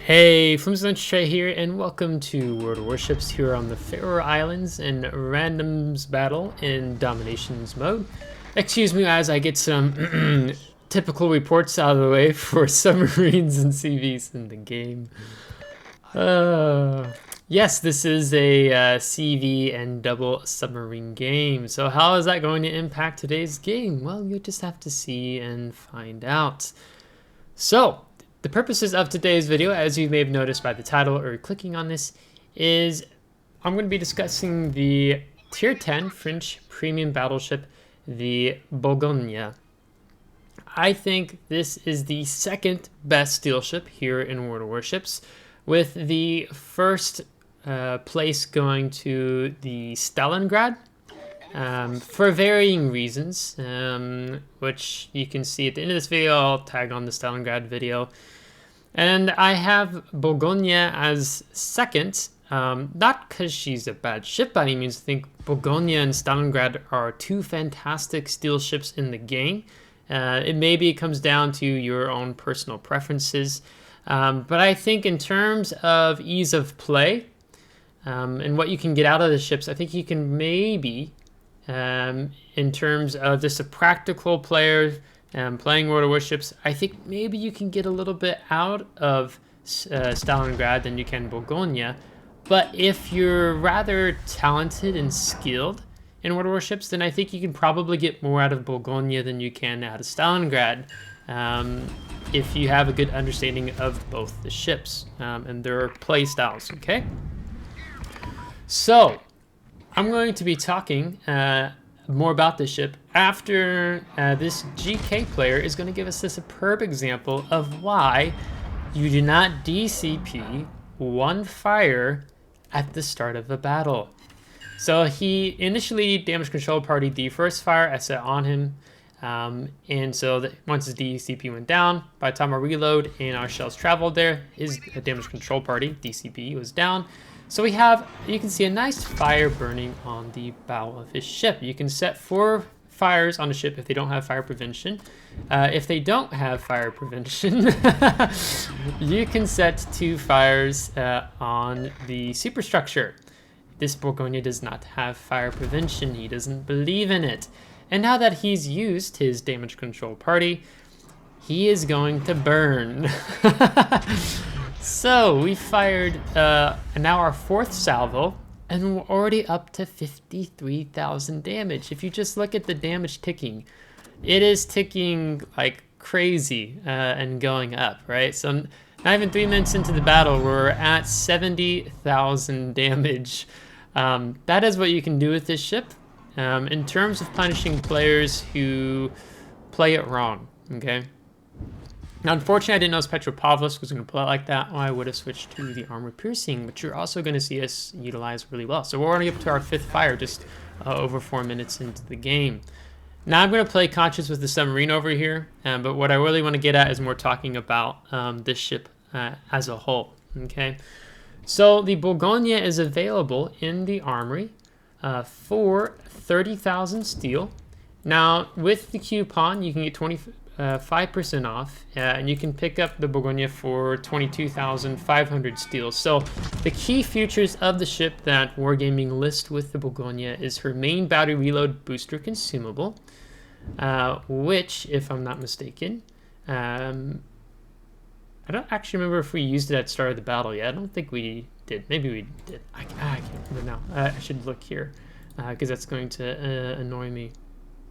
Hey, FlimsyLunchTray here, and welcome to World of Warships here on the Faroe Islands in randoms battle in dominations mode. Excuse me as I get some typical reports out of the way for submarines and CVs in the game. Yes, this is a CV and double submarine game. So how is that going to impact today's game? Well, you'll just have to see and find out. So, the purposes of today's video, as you may have noticed by the title or clicking on this, is I'm going to be discussing the Tier 10 French premium battleship, the Bourgogne. I think this is the second best steel ship here in World of Warships, with the first place going to the Stalingrad. For varying reasons, which you can see at the end of this video. I'll tag on the Stalingrad video. And I have Bourgogne as second, not because she's a bad ship by any means. I think Bourgogne and Stalingrad are two fantastic steel ships in the game. Maybe it comes down to your own personal preferences. But I think in terms of ease of play and what you can get out of the ships, I think you can maybe... in terms of just a practical player playing World of Warships, I think maybe you can get a little bit out of Stalingrad than you can Bourgogne. But if you're rather talented and skilled in World of Warships, then I think you can probably get more out of Bourgogne than you can out of Stalingrad, if you have a good understanding of both the ships and their play styles, okay? So, I'm going to be talking more about this ship after this GK player is going to give us a superb example of why you do not DCP one fire at the start of a battle. So he initially damage control party the first fire I set on him, and so once his DCP went down, by the time I reload and our shells traveled there, his damage control party DCP was down. So we have, you can see a nice fire burning on the bow of his ship. You can set 4 fires on a ship if they don't have fire prevention. If they don't have fire prevention, you can set 2 fires on the superstructure. This Bourgogne does not have fire prevention. He doesn't believe in it. And now that he's used his damage control party, he is going to burn. So we fired now our 4th salvo, and we're already up to 53,000 damage. If you just look at the damage ticking, it is ticking like crazy and going up, right? So not even 3 minutes into the battle, we're at 70,000 damage. That is what you can do with this ship in terms of punishing players who play it wrong, okay? Now, unfortunately, I didn't know Petropavlovsk was going to play like that, or I would have switched to the armor piercing, but you're also going to see us utilize really well. So we're already up to our 5th fire, just over 4 minutes into the game. Now I'm going to play conscious with the submarine over here, but what I really want to get at is more talking about this ship as a whole. Okay, so the Bourgogne is available in the armory for 30,000 steel. Now, with the coupon, you can get 5% off, and you can pick up the Bourgogne for 22,500 steel. So the key features of the ship that Wargaming lists with the Bourgogne is her main battery reload booster consumable, which, if I'm not mistaken, I don't actually remember if we used it at the start of the battle yet. I don't think we did. Maybe we did. I can't remember now. I should look here, because that's going to annoy me.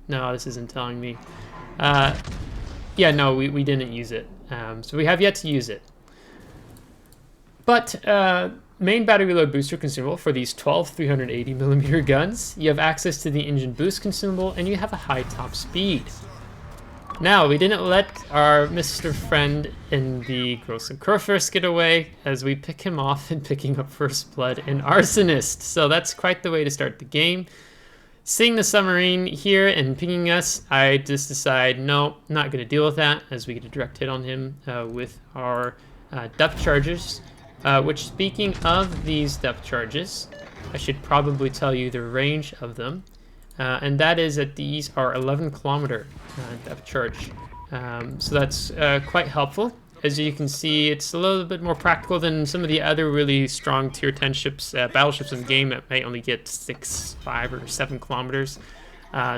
No, this isn't telling me. Yeah, no, we didn't use it. So we have yet to use it. But main battery reload booster consumable for these 12 380mm guns. You have access to the engine boost consumable, and you have a high top speed. Now, we didn't let our Mr. Friend in the Gross and Corsair get away, as we pick him off and picking up First Blood and Arsonist. So that's quite the way to start the game. Seeing the submarine here and pinging us, I just decide, no, not going to deal with that, as we get a direct hit on him with our depth charges. Which, speaking of these depth charges, I should probably tell you the range of them. And that is that these are 11 kilometer depth charge. So that's quite helpful. as you can see, it's a little bit more practical than some of the other really strong tier 10 ships, battleships in the game that may only get 6, 5, or 7 kilometers.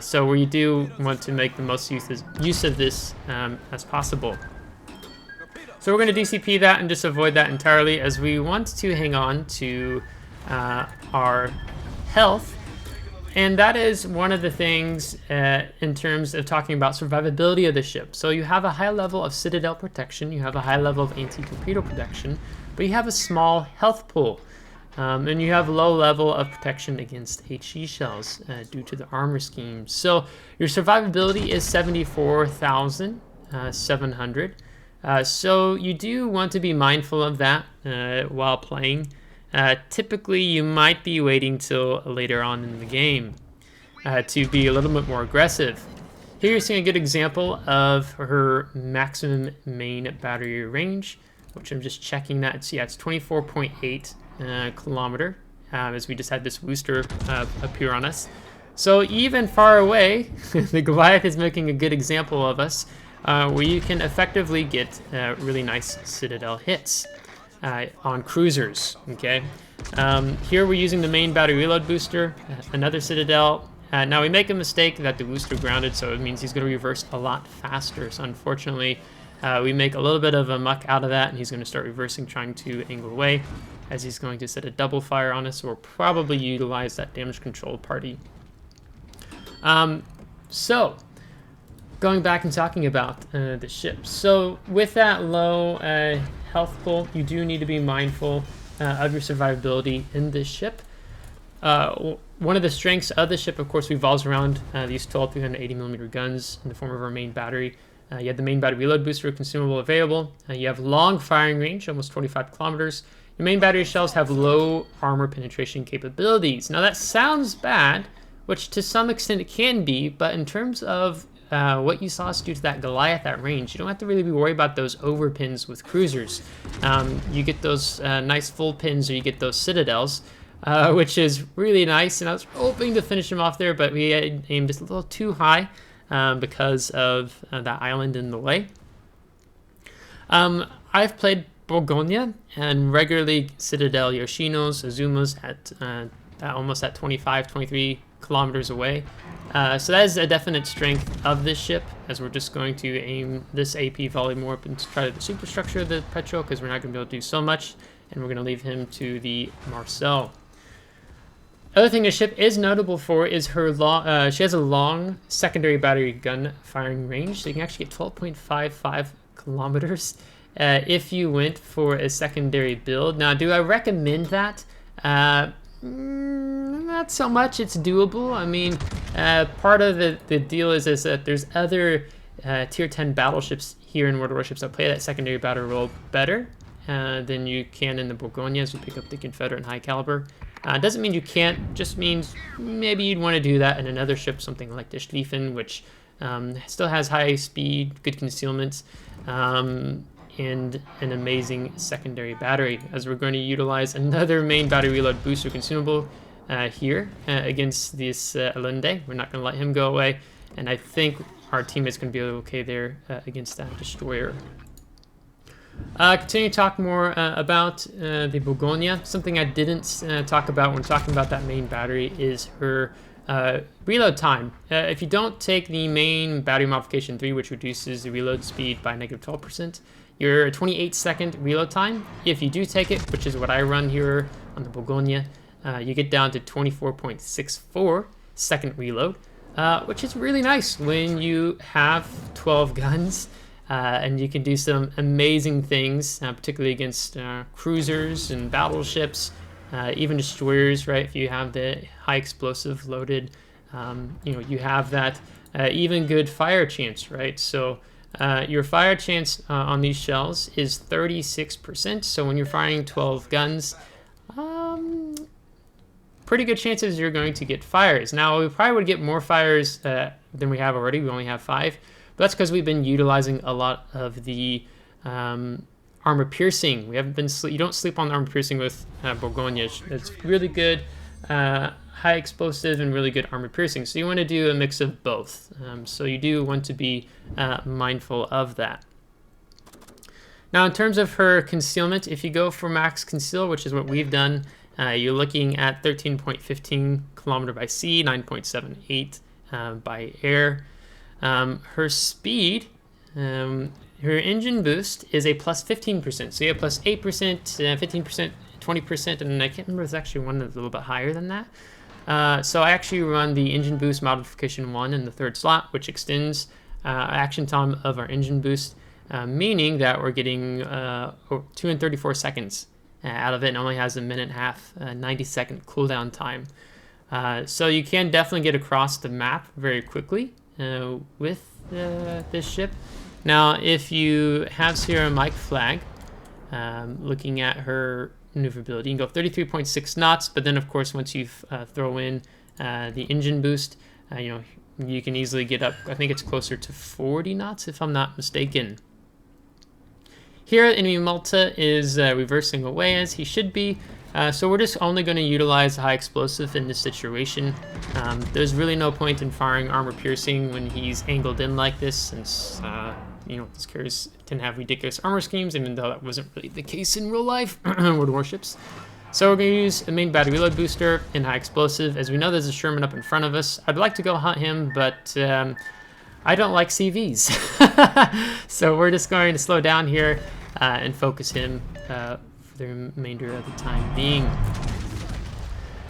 So we do want to make the most use of this as possible. So we're going to DCP that and just avoid that entirely, as we want to hang on to our health. And that is one of the things in terms of talking about survivability of the ship. So you have a high level of citadel protection, you have a high level of anti-torpedo protection, but you have a small health pool. And you have low level of protection against HE shells due to the armor scheme. So your survivability is 74,700. So you do want to be mindful of that while playing. Typically, you might be waiting till later on in the game to be a little bit more aggressive. Here you're seeing a good example of her maximum main battery range, which I'm just checking that. So yeah, it's 24.8 kilometer, as we just had this booster appear on us. So even far away, the Goliath is making a good example of us, where you can effectively get really nice citadel hits on cruisers. Okay, here we're using the main battery reload booster, another citadel. Now we make a mistake that the booster grounded, so it means he's going to reverse a lot faster. So unfortunately, we make a little bit of a muck out of that, and he's going to start reversing, trying to angle away, as he's going to set a double fire on us, so we'll probably utilize that damage control party. So going back and talking about the ship. So with that low health pool, you do need to be mindful of your survivability in this ship. One of the strengths of the ship, of course, revolves around these 12 380mm guns in the form of our main battery. You have the main battery reload booster consumable available. You have long firing range, almost 25 kilometers. Your main battery shells have low armor penetration capabilities. Now that sounds bad, which to some extent it can be, but in terms of what you saw us do to that Goliath at range, you don't have to really be worried about those overpins with cruisers. You get those nice full pins, or you get those citadels, which is really nice. And I was hoping to finish him off there, but we aimed just a little too high because of that island in the way. I've played Bourgogne and regularly citadel Yoshinos, Azumas at almost at 25, 23 kilometers away. So that is a definite strength of this ship, as we're just going to aim this AP volley more up and try the superstructure of the Petro, because we're not going to be able to do so much, and we're going to leave him to the Marcel. Other thing the ship is notable for is her long, she has a long secondary battery gun firing range, so you can actually get 12.55 kilometers if you went for a secondary build. Now, do I recommend that? Not so much. It's doable. I mean, part of the deal is that there's other tier 10 battleships here in World of Warships that play that secondary battle role better than you can in the Bourgogne, as you pick up the Confederate and high caliber. Doesn't mean you can't, just means maybe you'd want to do that in another ship, something like the Schlieffen, which still has high speed, good concealment, and an amazing secondary battery, as we're going to utilize another main battery reload booster consumable here against this Allende. We're not going to let him go away, and I think our teammate's going to be okay there against that destroyer. Continue to talk more about the Bourgogne. Something I didn't talk about when talking about that main battery is her reload time. If you don't take the main battery modification 3, which reduces the reload speed by negative 12%, your 28-second reload time. If you do take it, which is what I run here on the Bourgogne, you get down to 24.64 second reload, which is really nice when you have 12 guns. And you can do some amazing things, particularly against cruisers and battleships, even destroyers, right? If you have the high explosive loaded, you have that even good fire chance, right? So your fire chance on these shells is 36%. So when you're firing 12 guns, pretty good chances you're going to get fires. Now, we probably would get more fires than we have already. We only have 5. But that's because we've been utilizing a lot of the armor piercing. We haven't been you don't sleep on armor piercing with Bourgogne. It's really good, high explosive and really good armor piercing. So you want to do a mix of both. So you do want to be mindful of that. Now, in terms of her concealment, if you go for max conceal, which is what we've done, you're looking at 13.15 kilometer by sea, 9.78 by air. Her speed, her engine boost is a plus 15%. So you have plus 8%, 15%, 20%, and I can't remember, there's actually one that's a little bit higher than that. So I actually run the engine boost modification 1 in the third slot, which extends action time of our engine boost, meaning that we're getting 234 seconds out of it, and only has a minute and a half, 90-second cooldown time. So you can definitely get across the map very quickly with this ship. Now, if you have Sierra Mike flag, looking at her maneuverability, you can go 33.6 knots, but then of course once you throw in the engine boost, you can easily get up, I think it's closer to 40 knots if I'm not mistaken. Here, enemy Malta is reversing away as he should be, so we're just only going to utilize high explosive in this situation. There's really no point in firing armor piercing when he's angled in like this, since these carriers tend to have ridiculous armor schemes, even though that wasn't really the case in real life with Warships. So we're going to use a main battery reload booster in high explosive. As we know, there's a Sherman up in front of us. I'd like to go hunt him, but I don't like CVs. So we're just going to slow down here and focus him for the remainder of the time being.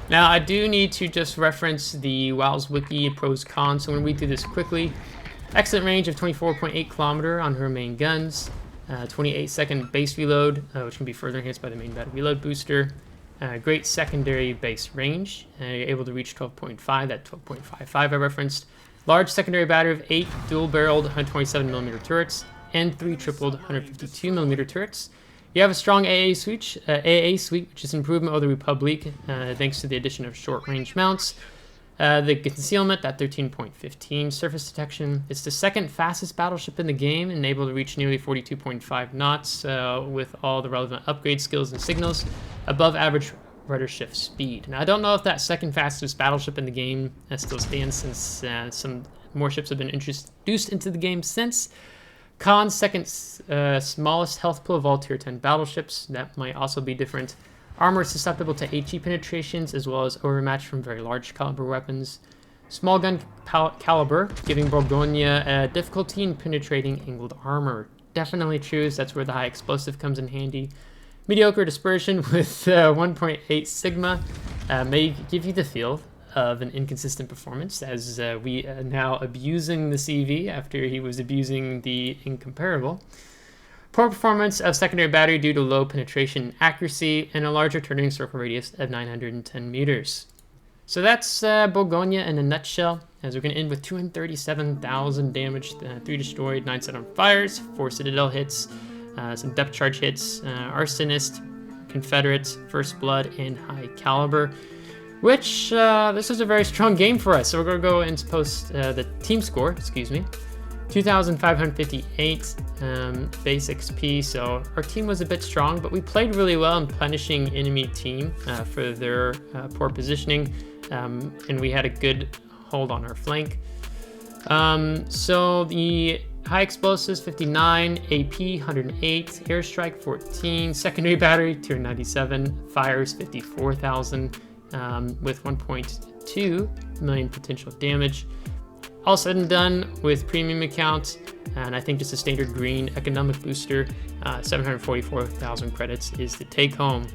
Now, I do need to just reference the WoW's wiki pros cons, so I'm going to read through this quickly. Excellent range of 24.8 kilometer on her main guns, 28-second base reload, which can be further enhanced by the main battery reload booster. Great secondary base range, you're able to reach 12.5, that 12.55 I referenced. Large secondary battery of 8 dual-barreled 127mm turrets and 3 tripled 152mm turrets. You have a strong AA suite, which is an improvement over the Republic, thanks to the addition of short-range mounts. The concealment, that 13.15 surface detection. It's the second fastest battleship in the game and able to reach nearly 42.5 knots with all the relevant upgrade skills and signals, above average rudder shift speed. Now, I don't know if that second fastest battleship in the game still stands, since some more ships have been introduced into the game since. Cons, second smallest health pool of all tier 10 battleships. That might also be different. Armor is susceptible to HE penetrations, as well as overmatch from very large caliber weapons. Small gun caliber, giving Bourgogne difficulty in penetrating angled armor. Definitely true, that's where the high explosive comes in handy. Mediocre dispersion with 1.8 sigma may give you the feel of an inconsistent performance, as we are now abusing the CV after he was abusing the incomparable. Poor performance of secondary battery due to low penetration accuracy and a larger turning circle radius of 910 meters. So that's Bourgogne in a nutshell, as we're going to end with 237,000 damage, 3 destroyed, 9 set on fires, 4 Citadel hits, some depth charge hits, Arsonist, Confederate, First Blood, and High Caliber, which this is a very strong game for us. So we're going to go and post the team score, 2,558 base XP, so our team was a bit strong, but we played really well in punishing enemy team for their poor positioning, and we had a good hold on our flank. So the high explosives 59, AP 108, airstrike 14, secondary battery tier 97, fires 54,000 with 1.2 million potential damage. All said and done with premium account, and I think just a standard green economic booster, 744,000 credits is the take home.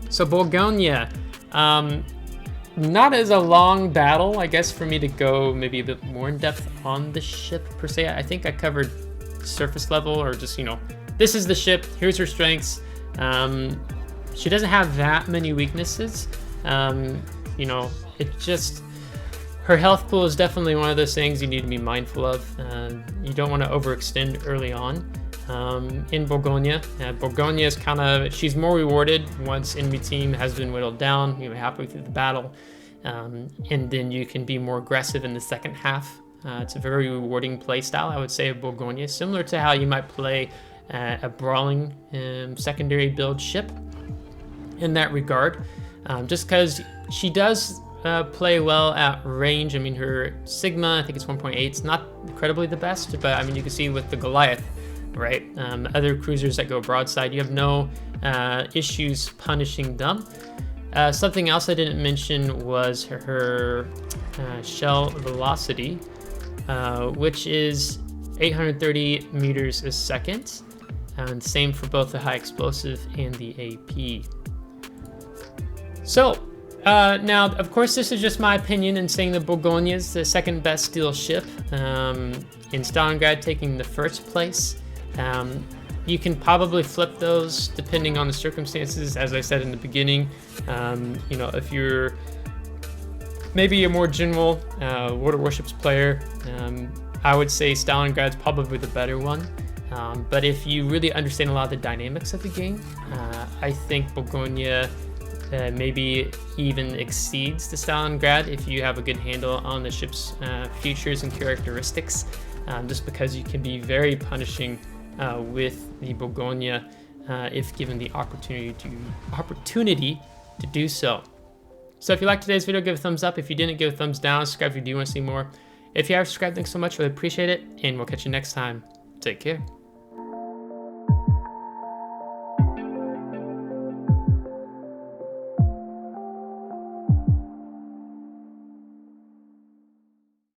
So Bourgogne, not as a long battle, I guess, for me to go maybe a bit more in depth on the ship per se. I think I covered surface level, or just, this is the ship, here's her strengths. She doesn't have that many weaknesses. It just, her health pool is definitely one of those things you need to be mindful of. You don't want to overextend early on. In Bourgogne, Bourgogne is she's more rewarded once enemy team has been whittled down, halfway through the battle, and then you can be more aggressive in the second half. It's a very rewarding play style, I would say, of Bourgogne, similar to how you might play a brawling secondary build ship in that regard, just because she does play well at range. Her Sigma, I think it's 1.8. It's not incredibly the best, but you can see with the Goliath, right? Other cruisers that go broadside, you have no issues punishing them. Something else I didn't mention was her shell velocity, which is 830 meters a second, and same for both the high explosive and the AP. So now, of course, this is just my opinion in saying the Bourgogne is the second best steel ship, in Stalingrad taking the first place. You can probably flip those depending on the circumstances, as I said in the beginning. You know, if you're maybe a more general World of Warships player, I would say Stalingrad's probably the better one. But if you really understand a lot of the dynamics of the game, I think Bourgogne maybe even exceeds the Stalingrad if you have a good handle on the ship's features and characteristics, just because you can be very punishing with the Bourgogne if given the opportunity to do so. So if you liked today's video, give a thumbs up. If you didn't, give a thumbs down. Subscribe if you do want to see more. If you have subscribed, thanks so much. Really appreciate it, and we'll catch you next time. Take care.